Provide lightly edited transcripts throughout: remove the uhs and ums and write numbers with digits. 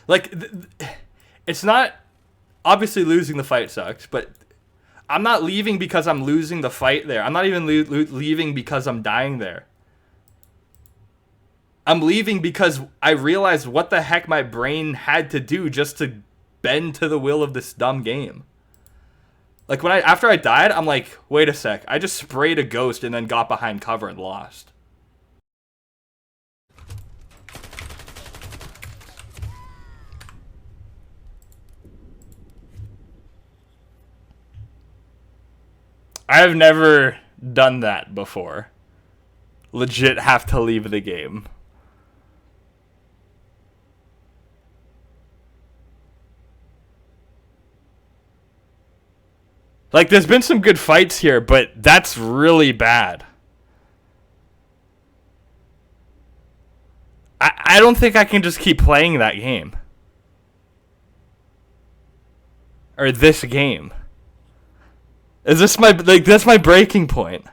Like, it's not... Obviously, losing the fight sucks, but I'm not leaving because I'm losing the fight there. I'm not even leaving because I'm dying there. I'm leaving because I realized what the heck my brain had to do just to bend to the will of this dumb game. Like, after I died, I'm like, wait a sec. I just sprayed a ghost and then got behind cover and lost. I've never done that before. Legit have to leave the game. Like, there's been some good fights here, but that's really bad. I don't think I can just keep playing that game. Or this game. Is this my, like, that's my breaking point.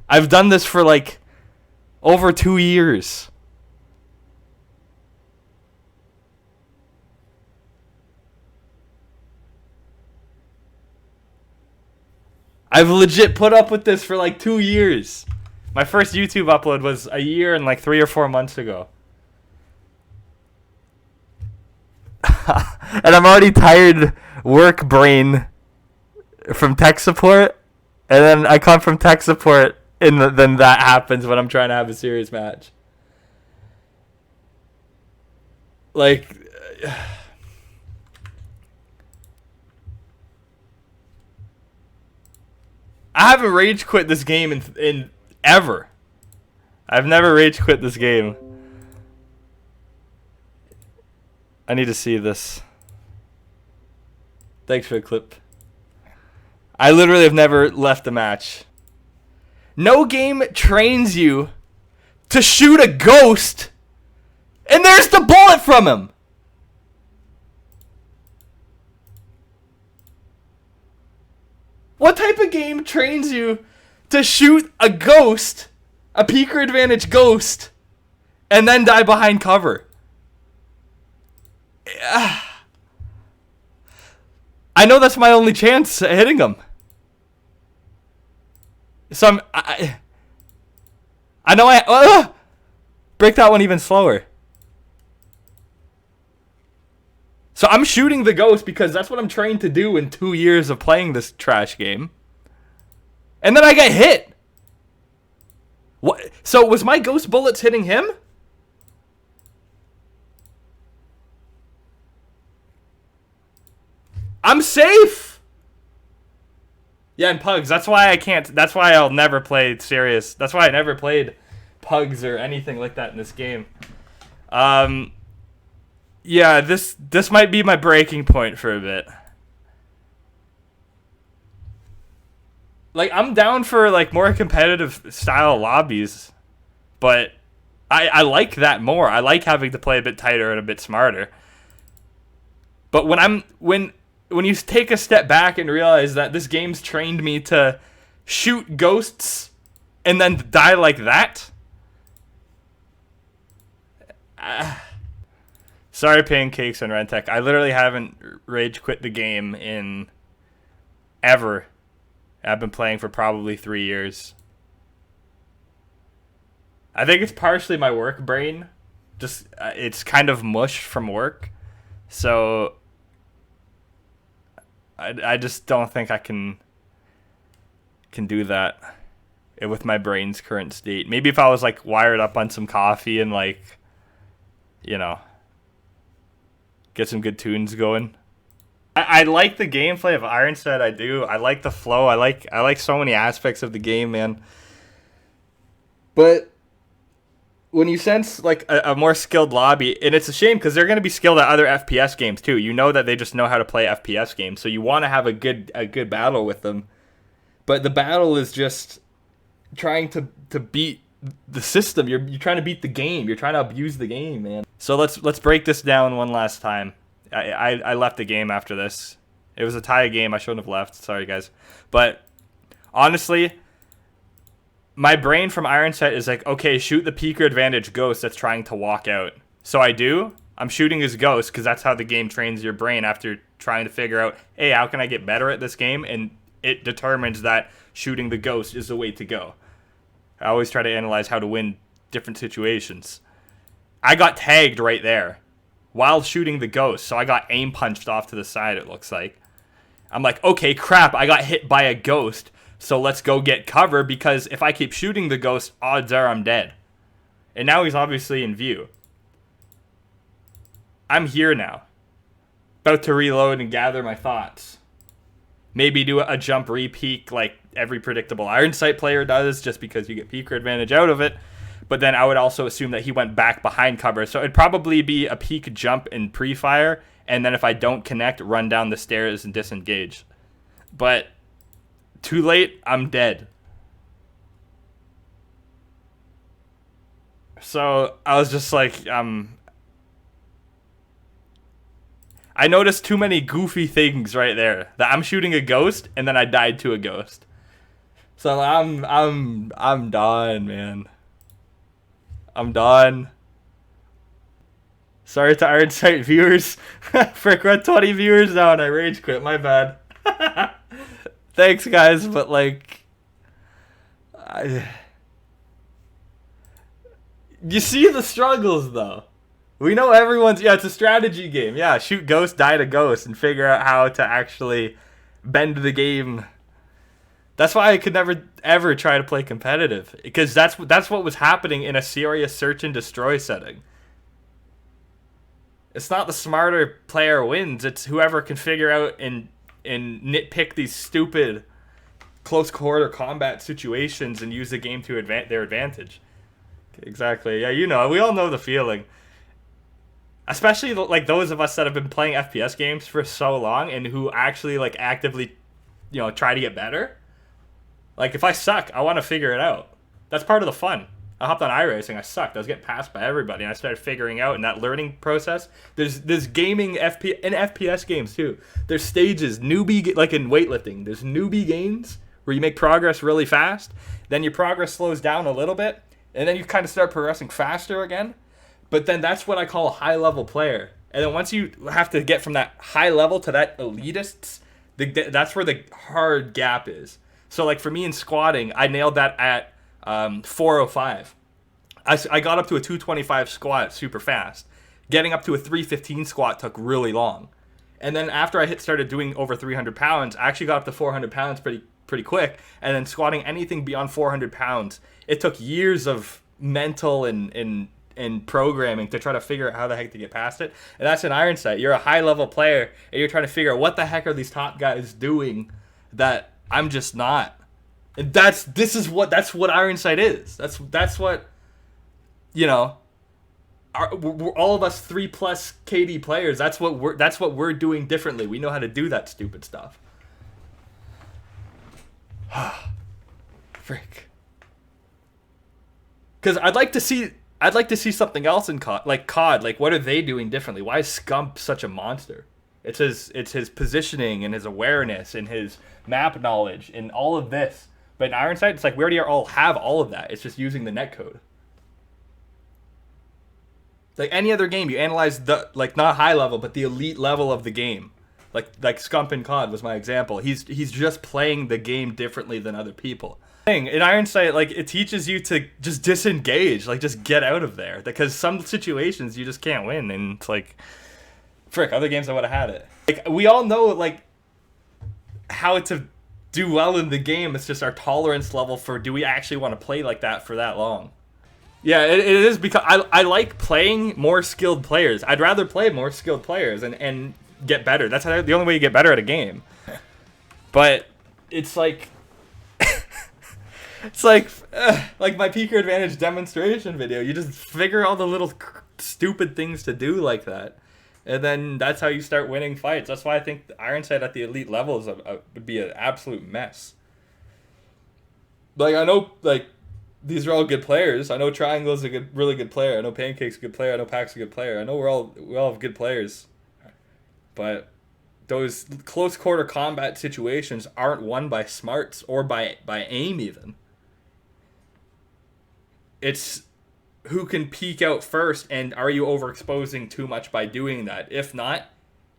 I've done this for, like, over 2 years. I've legit put up with this for like 2 years. My first YouTube upload was a year and like 3 or 4 months ago. And I'm already tired work brain from tech support. And then I come from tech support and then that happens when I'm trying to have a serious match. Like... I haven't rage quit this game in ever. I've never rage quit this game. I need to see this. Thanks for the clip. I literally have never left a match. No game trains you to shoot a ghost, and there's the bullet from him. What type of game trains you to shoot a ghost, a peeker advantage ghost, and then die behind cover? I know that's my only chance at hitting him. So I know break that one even slower. So I'm shooting the ghost because that's what I'm trained to do in 2 years of playing this trash game. And then I get hit. What? So was my ghost bullets hitting him? I'm safe. Yeah, and Pugs. That's why I can't. That's why I'll never play serious. That's why I never played Pugs or anything like that in this game. Yeah, this might be my breaking point for a bit. Like, I'm down for like more competitive style lobbies, but I like that more. I like having to play a bit tighter and a bit smarter. But when you take a step back and realize that this game's trained me to shoot ghosts and then die like that. Sorry, Pancakes and Rentech. I literally haven't rage quit the game in ever. I've been playing for probably 3 years. I think it's partially my work brain. Just it's kind of mush from work. So I just don't think I can do that with my brain's current state. Maybe if I was like wired up on some coffee and like, you know, get some good tunes going. I like the gameplay of Ironsight. I do. I like the flow. I like so many aspects of the game, man. But when you sense like a more skilled lobby, and it's a shame because they're going to be skilled at other FPS games too. You know that they just know how to play FPS games, so you want to have a good battle with them. But the battle is just trying to beat the system. You're trying to beat the game. You're trying to abuse the game, man. So let's break this down one last time. I left the game after this. It was a tie game. I shouldn't have left. Sorry, guys. But honestly, my brain from Ironsight is like, okay, shoot the peeker advantage ghost that's trying to walk out. So I do, I'm shooting his ghost because that's how the game trains your brain after trying to figure out, hey, how can I get better at this game? And it determines that shooting the ghost is the way to go. I always try to analyze how to win different situations. I got tagged right there while shooting the ghost, so I got aim punched off to the side, it looks like. I'm like, okay, crap, I got hit by a ghost, so let's go get cover, because if I keep shooting the ghost, odds are I'm dead. And now he's obviously in view. I'm here now. About to reload and gather my thoughts. Maybe do a jump re-peek like every predictable Ironsight player does, just because you get peeker advantage out of it. But then I would also assume that he went back behind cover. So it'd probably be a peek jump and pre-fire, and then if I don't connect, run down the stairs and disengage. But too late, I'm dead. So I was just like, I noticed too many goofy things right there. That I'm shooting a ghost and then I died to a ghost. So I'm done, man. I'm done. Sorry to Ironsight viewers. Frick, we're at 20 viewers now and I rage quit. My bad. Thanks, guys, but like, you see the struggles though. We know everyone's, yeah, it's a strategy game. Yeah, shoot ghost, die to ghost, and figure out how to actually bend the game. That's why I could never ever try to play competitive, because that's what was happening in a serious search and destroy setting. It's not the smarter player wins. It's whoever can figure out and nitpick these stupid close quarter combat situations and use the game to their advantage. Exactly. Yeah, you know, we all know the feeling. Especially like those of us that have been playing FPS games for so long and who actually like actively, you know, try to get better. Like if I suck, I want to figure it out. That's part of the fun. I hopped on iRacing, I sucked. I was getting passed by everybody, and I started figuring out in that learning process. There's gaming in FPS games too. There's stages, newbie, like in weightlifting. There's newbie games where you make progress really fast, then your progress slows down a little bit, and then you kind of start progressing faster again. But then that's what I call a high-level player. And then once you have to get from that high level to that elitists, that's where the hard gap is. So like for me in squatting, I nailed that at 405. I got up to a 225 squat super fast. Getting up to a 315 squat took really long. And then after I started doing over 300 pounds, I actually got up to 400 pounds pretty quick. And then squatting anything beyond 400 pounds, it took years of mental and programming to try to figure out how the heck to get past it. And that's an Ironsight. You're a high level player and you're trying to figure out what the heck are these top guys doing that I'm just not. And that's what Ironsight is. That's what, you know, we're all of us 3+ KD players. That's what we're doing differently. We know how to do that stupid stuff. Frick. Because I'd like to see something else in COD. Like what are they doing differently? Why is Scump such a monster? It's his positioning and his awareness and his map knowledge and all of this. But in Ironsight, it's like we already all have all of that. It's just using the netcode. Like any other game, you analyze the, like, not high level, but the elite level of the game. Like Scump in COD was my example. He's just playing the game differently than other people. In Ironsight, like, it teaches you to just disengage, like, just get out of there, because some situations you just can't win, and it's like, frick, other games I would have had it. Like, we all know, like, how to do well in the game. It's just our tolerance level for, do we actually want to play like that for that long? Yeah, it is, because I like playing more skilled players. I'd rather play more skilled players and get better. That's the only way you get better at a game. But it's like, it's like my peaker advantage demonstration video. You just figure all the little stupid things to do like that, and then that's how you start winning fights. That's why I think Ironsight at the elite levels would be an absolute mess. Like, I know, like, these are all good players. I know Triangle's a really good player. I know Pancake's a good player. I know Pack's a good player. I know we all have good players. But those close quarter combat situations aren't won by smarts or by aim even. It's who can peek out first, and are you overexposing too much by doing that? If not,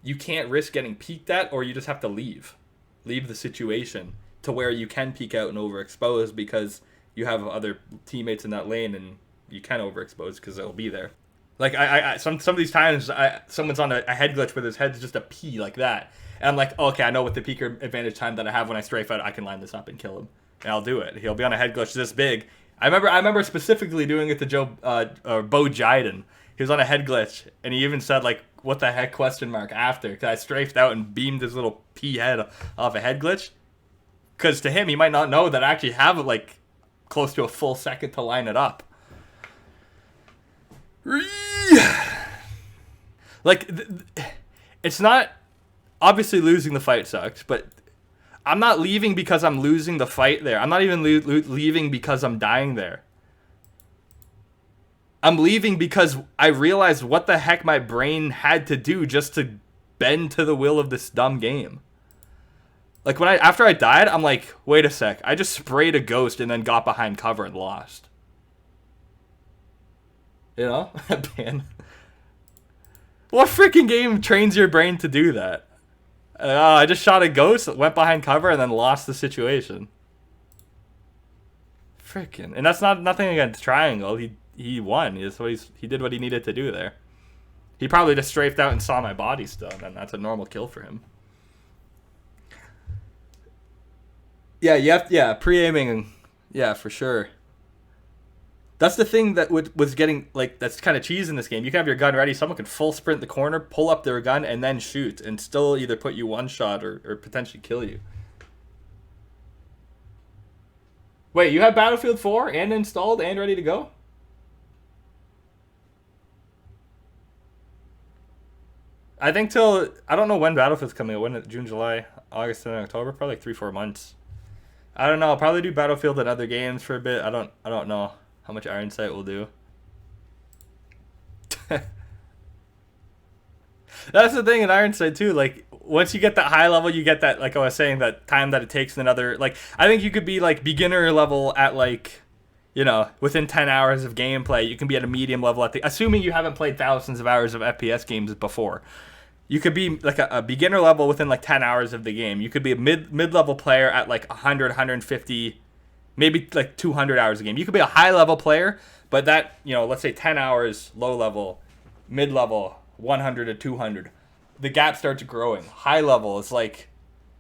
you can't risk getting peeked at, or you just have to leave the situation to where you can peek out and overexpose because you have other teammates in that lane, and you can overexpose because they'll be there. Like some of these times, someone's on a head glitch with his head's just a P like that, and I'm like, okay, I know with the peeker advantage time that I have when I strafe out, I can line this up and kill him, and I'll do it. He'll be on a head glitch this big. I remember specifically doing it to Bo Jiden. He was on a head glitch, and he even said like, "What the heck?" question mark after, because I strafed out and beamed his little P head off a head glitch. Because to him, he might not know that I actually have like close to a full second to line it up. Like, it's not, obviously losing the fight sucks, but I'm not leaving because I'm losing the fight there. I'm not even leaving because I'm dying there. I'm leaving because I realized what the heck my brain had to do just to bend to the will of this dumb game. Like, after I died, I'm like, wait a sec, I just sprayed a ghost and then got behind cover and lost. You know? Man. What freaking game trains your brain to do that? I just shot a ghost, went behind cover, and then lost the situation. Freaking. And that's nothing against Triangle. He won. He did what he needed to do there. He probably just strafed out and saw my body still, and that's a normal kill for him. Yeah, pre-aiming, yeah, for sure. That's the thing that was getting, like, that's kind of cheese in this game. You can have your gun ready, someone can full sprint the corner, pull up their gun, and then shoot, and still either put you one shot or potentially kill you. Wait, you have Battlefield 4 and installed and ready to go? I think I don't know when Battlefield's coming out. When? June, July, August, and October? Probably like 3-4 months. I don't know. I'll probably do Battlefield and other games for a bit. I don't know how much Ironsight will do. That's the thing in Ironsight too. Like, once you get that high level, you get that, like I was saying, that time that it takes another. Like, I think you could be like beginner level at like, you know, within 10 hours of gameplay. You can be at a medium level at assuming you haven't played thousands of hours of FPS games before. You could be like a beginner level within like 10 hours of the game. You could be a mid-level player at like 100, 150, maybe like 200 hours a game. You could be a high-level player, but that, you know, let's say 10 hours low level, mid-level 100 to 200. The gap starts growing. High level is like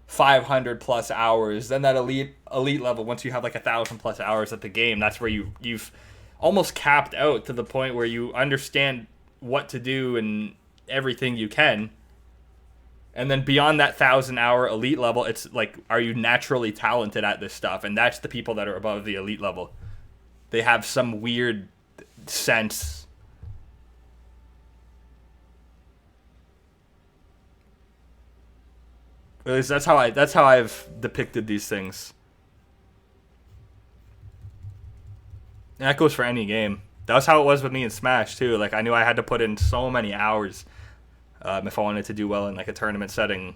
500 plus hours. Then that elite level, once you have like 1,000 plus hours at the game, that's where you've almost capped out to the point where you understand what to do and everything you can. And then beyond that 1,000-hour elite level, it's like, are you naturally talented at this stuff? And that's the people that are above the elite level. They have some weird sense. At least that's how I've depicted these things. And that goes for any game. That was how it was with me in Smash too. Like, I knew I had to put in so many hours if I wanted to do well in like a tournament setting